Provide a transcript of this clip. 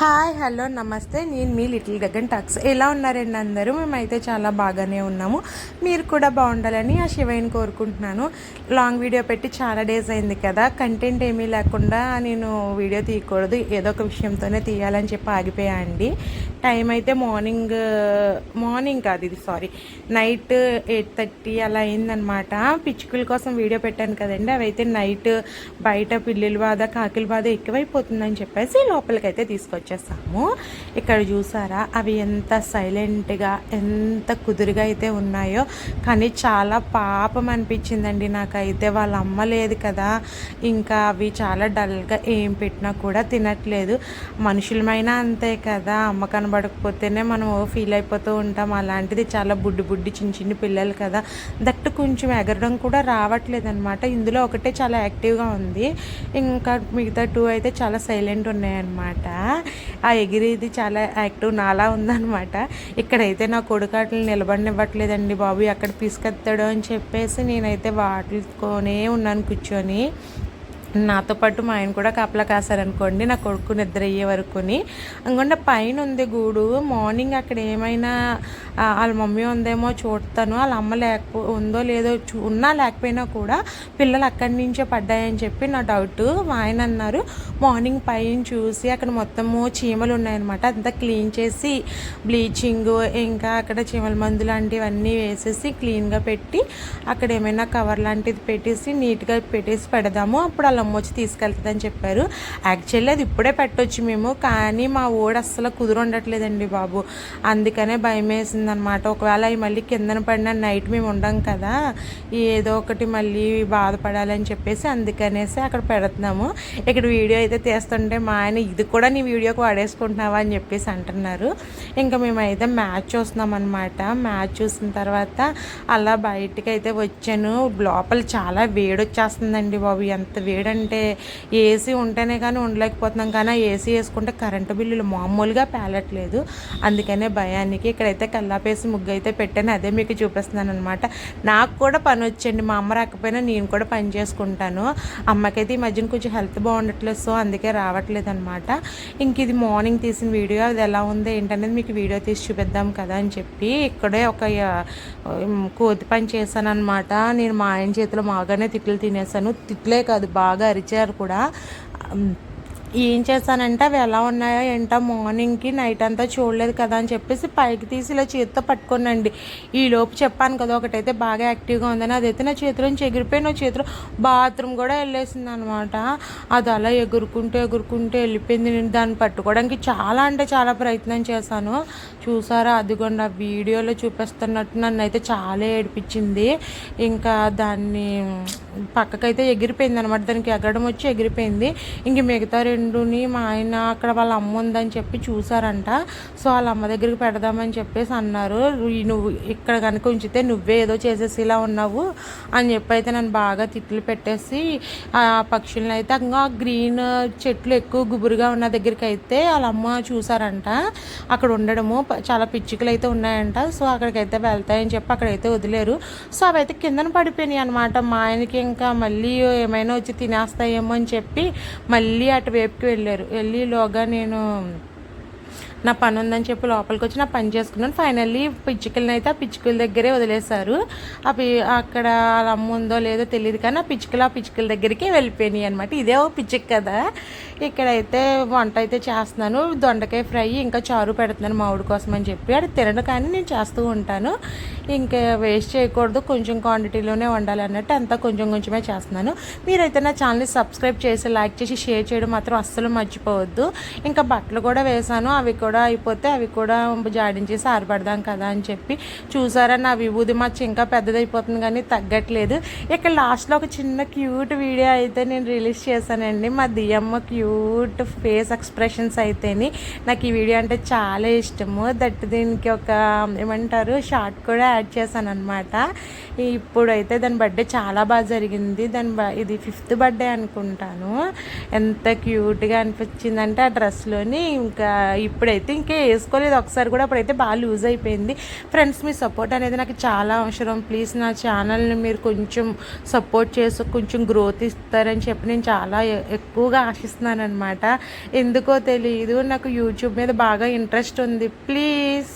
Hi hello నమస్తే, నేను మీ little Gagan talks. ఎలా ఉన్నారండి అందరూ? మేమైతే చాలా బాగానే ఉన్నాము. మీరు కూడా బాగుండాలని ఆ శివయ్యని కోరుకుంటున్నాను. లాంగ్ వీడియో పెట్టి చాలా డేస్ అయింది కదా, కంటెంట్ ఏమీ లేకుండా నేను వీడియో తీయకూడదు, ఏదో ఒక విషయంతోనే తీయాలని చెప్పి ఆగిపోయా అండి. టైం అయితే మార్నింగ్ కాదు ఇది, సారీ, నైట్ 8:30 అలా అయిందనమాట. పిచ్చుకల కోసం వీడియో పెట్టాను కదండి, అవి అయితే నైట్ బయట పిల్లుల బాధ కాకిల బాధ ఎక్కువైపోతుందని చెప్పేసి లోపలికైతే తీసుకొచ్చేసాము. ఇక్కడ చూసారా అవి ఎంత సైలెంట్గా ఎంత కుదురుగా అయితే ఉన్నాయో, కానీ చాలా పాపం అనిపించిందండి నాకైతే. వాళ్ళ అమ్మ లేదు కదా, ఇంకా అవి చాలా డల్గా ఏం పెట్టినా కూడా తినట్లేదు. మనుషులమైనా అంతే కదా, అమ్మ కనబడకపోతేనే మనం ఫీల్ అయిపోతూ ఉంటాం. అలాంటిది చాలా బుడ్డి చిన్న చిన్న పిల్లలు కదా, దట్టు కొంచెం ఎగరడం కూడా రావట్లేదు అనమాట. ఇందులో ఒకటే చాలా యాక్టివ్గా ఉంది, ఇంకా మిగతా 2 అయితే చాలా సైలెంట్ ఉన్నాయన్నమాట. ఆ ఎగిరేది చాలా యాక్టివ్ నాలా ఉందన్నమాట. ఇక్కడైతే నా కొడుకు అట్లా నిలబడినివ్వట్లేదండి బాబు, ఎక్కడ పిసుకెత్తాడో అని చెప్పేసి నేనైతే వాటితోనే ఉన్నాను కూర్చొని. నాతో పాటు మా ఆయన కూడా కాపలా కాసారనుకోండి, నా కొడుకు నిద్ర అయ్యే వరకుని. అనుకుంటే పైన ఉంది గూడు. మార్నింగ్ అక్కడ ఏమైనా వాళ్ళ మమ్మీ ఉందేమో చూడతాను, వాళ్ళ అమ్మ ఉందో లేదో ఉన్నా లేకపోయినా కూడా పిల్లలు అక్కడి నుంచే పడ్డాయని చెప్పి నా డౌట్. మా ఆయన అన్నారు మార్నింగ్ పైన చూసి అక్కడ మొత్తము చీమలు ఉన్నాయన్నమాట, అంతా క్లీన్ చేసి బ్లీచింగ్ ఇంకా అక్కడ చీమల మందు లాంటివన్నీ వేసేసి క్లీన్గా పెట్టి అక్కడ ఏమైనా కవర్ లాంటిది పెట్టేసి నీట్గా పెట్టేసి పెడదాము, అప్పుడు వాళ్ళ అమ్మ వచ్చి తీసుకెళ్తుందని చెప్పారు. యాక్చువల్లీ అది ఇప్పుడే పెట్టొచ్చు మేము, కానీ మా ఓడి అస్సలు కుదురుండట్లేదండి బాబు. అందుకనే భయం వేసిందనమాట, ఒకవేళ అవి మళ్ళీ కిందన పడిన నైట్ మేము ఉండం కదా, ఏదో ఒకటి మళ్ళీ బాధపడాలని చెప్పేసి అందుకనేసి అక్కడ పెడుతున్నాము. ఇక్కడ వీడియో అయితే తీస్తుంటే మా ఆయన ఇది కూడా నీ వీడియోకి వాడేసుకుంటున్నావా అని చెప్పేసి అంటున్నారు. ఇంకా మేమైతే మ్యాచ్ చూస్తున్నాం అనమాట. మ్యాచ్ చూసిన తర్వాత అలా బయటికి అయితే వచ్చాను. లోపల చాలా వేడి వచ్చేస్తుందండి బాబు, ఎంత వేడంటే ఏసీ ఉంటేనే కానీ ఉండలేకపోతున్నాం, కానీ ఏసీ వేసుకుంటే కరెంటు బిల్లులు మామూలుగా పేలట్లేదు. అందుకనే భయానికి ఇక్కడైతే కల్లాపేసి ముగ్గు అయితే పెట్టాను, అదే మీకు చూపిస్తున్నాను అనమాట. నాకు కూడా పని వచ్చండి, మా అమ్మ రాకపోయినా నేను కూడా పని చేసుకుంటాను. అమ్మకైతే ఈ మధ్యన కొంచెం హెల్త్ బాగుండట్లేదు, సో అందుకే రావట్లేదు అనమాట. ఇంక ఇది మార్నింగ్ తీసిన వీడియో, అది ఎలా ఉందో ఏంటనేది మీకు వీడియో తీసి చూపిద్దాం కదా అని చెప్పి ఇక్కడే ఒక కోతి పని చేశాను అనమాట. నేను మా ఆయన చేతిలో బాగానే తిట్లు తినేసాను. తిట్లే కాదు, బాగా అరిచారు కూడా. ఏం చేశానంటే అవి ఎలా ఉన్నాయో ఏంటో మార్నింగ్కి నైట్ అంతా చూడలేదు కదా అని చెప్పేసి పైకి తీసి ఇలా చేతితో పట్టుకోనండి. ఈలోపు చెప్పాను కదా ఒకటైతే బాగా యాక్టివ్గా ఉందని, అదైతే నా చేతిలో నుంచి ఎగిరిపోయి నా చేతిలో బాత్రూమ్ కూడా వెళ్ళేసింది అనమాట. అది అలా ఎగురుకుంటూ వెళ్ళిపోయింది. నేను దాన్ని పట్టుకోవడానికి చాలా అంటే చాలా ప్రయత్నం చేశాను. చూసారా, అదిగోండి ఆ వీడియోలో చూపిస్తున్నట్టు నన్ను అయితే చాలా ఏడిపించింది. ఇంకా దాన్ని పక్కకైతే ఎగిరిపోయింది అనమాట, దానికి ఎగరడం వచ్చి ఎగిరిపోయింది. ఇంక మిగతా రెండుని మా ఆయన అక్కడ వాళ్ళ అమ్మ ఉందని చెప్పి చూసారంట. సో వాళ్ళ అమ్మ దగ్గరికి పెడదామని చెప్పేసి అన్నారు. నువ్వు ఇక్కడ కనుక ఉంచితే నువ్వే ఏదో చేసేసి ఇలా ఉన్నావు అని చెప్పి అయితే నన్ను బాగా తిట్లు పెట్టేసి ఆ పక్షులను అయితే ఇంకా గ్రీన్ చెట్లు ఎక్కువ గుబురుగా ఉన్న దగ్గరికి అయితే వాళ్ళ అమ్మ చూసారంట. అక్కడ ఉండడము చాలా పిచ్చుకలు అయితే ఉన్నాయంట. సో అక్కడికైతే వెళ్తాయని చెప్పి అక్కడైతే వదిలేరు. సో అవైతే కిందన పడిపోయినాయి అనమాట. మా ఆయనకి ఇంకా మళ్ళీ ఏమైనా వచ్చి తినేస్తాయేమో అని చెప్పి మళ్ళీ అటువైపుకి వెళ్ళిలోగా నేను నా పని ఉందని చెప్పి లోపలికి వచ్చి నా పని చేసుకున్నాను. ఫైనల్లీ పిచ్చుకలని అయితే ఆ పిచ్చుకల దగ్గరే వదిలేశారు. అక్కడ వాళ్ళ అమ్మ ఉందో లేదో తెలియదు, కానీ ఆ పిచ్చుకల దగ్గరికి వెళ్ళిపోయినాయి అనమాట. ఇదే ఓ పిచ్చుక కదా. ఇక్కడైతే వంట అయితే చేస్తున్నాను, దొండకాయ ఫ్రై ఇంకా చారు పెడుతున్నాను మామిడి కోసం అని చెప్పి. అది తినడం కానీ నేను చేస్తూ ఉంటాను, ఇంకా వేస్ట్ చేయకూడదు, కొంచెం క్వాంటిటీలోనే వండాలి అన్నట్టు అంతా కొంచెమే చేస్తున్నాను. మీరైతే నా ఛానల్ని సబ్స్క్రైబ్ చేసి లైక్ చేసి షేర్ చేయడం మాత్రం అస్సలు మర్చిపోవద్దు. ఇంకా బట్టలు కూడా వేసాను, అవి కూడా అయిపోతే అవి కూడా జాడించేసి ఆరబడదాం కదా అని చెప్పి. చూసారా, నా విభూది మచ్చ ఇంకా పెద్దదైపోతుంది కానీ తగ్గట్లేదు. ఇక్కడ లాస్ట్లో ఒక చిన్న క్యూట్ వీడియో అయితే నేను రిలీజ్ చేశానండి. మా దియమ్మ క్యూట్ ఫేస్ ఎక్స్ప్రెషన్స్ అయితేని నాకు ఈ వీడియో అంటే చాలా ఇష్టము. దీనికి ఒక ఏమంటారు షార్ట్ కూడా యాడ్ చేశాను అనమాట. ఇప్పుడైతే దాని బర్త్డే చాలా బాగా జరిగింది. ఇది 5th బర్త్డే అనుకుంటాను. ఎంత క్యూట్గా అనిపించిందంటే ఆ డ్రెస్లోని. ఇంకా ఇప్పుడైతే ఇంకా వేసుకోలేదు ఒకసారి కూడా, అప్పుడైతే బాగా లూజ్ అయిపోయింది. ఫ్రెండ్స్, మీ సపోర్ట్ అనేది నాకు చాలా అవసరం. ప్లీజ్ నా ఛానల్ని మీరు కొంచెం సపోర్ట్ చేసి కొంచెం గ్రోత్ ఇస్తారని చెప్పి నేను చాలా ఎక్కువగా ఆశిస్తున్నాను అనమాట. ఎందుకో తెలియదు, నాకు యూట్యూబ్ మీద బాగా ఇంట్రెస్ట్ ఉంది. ప్లీజ్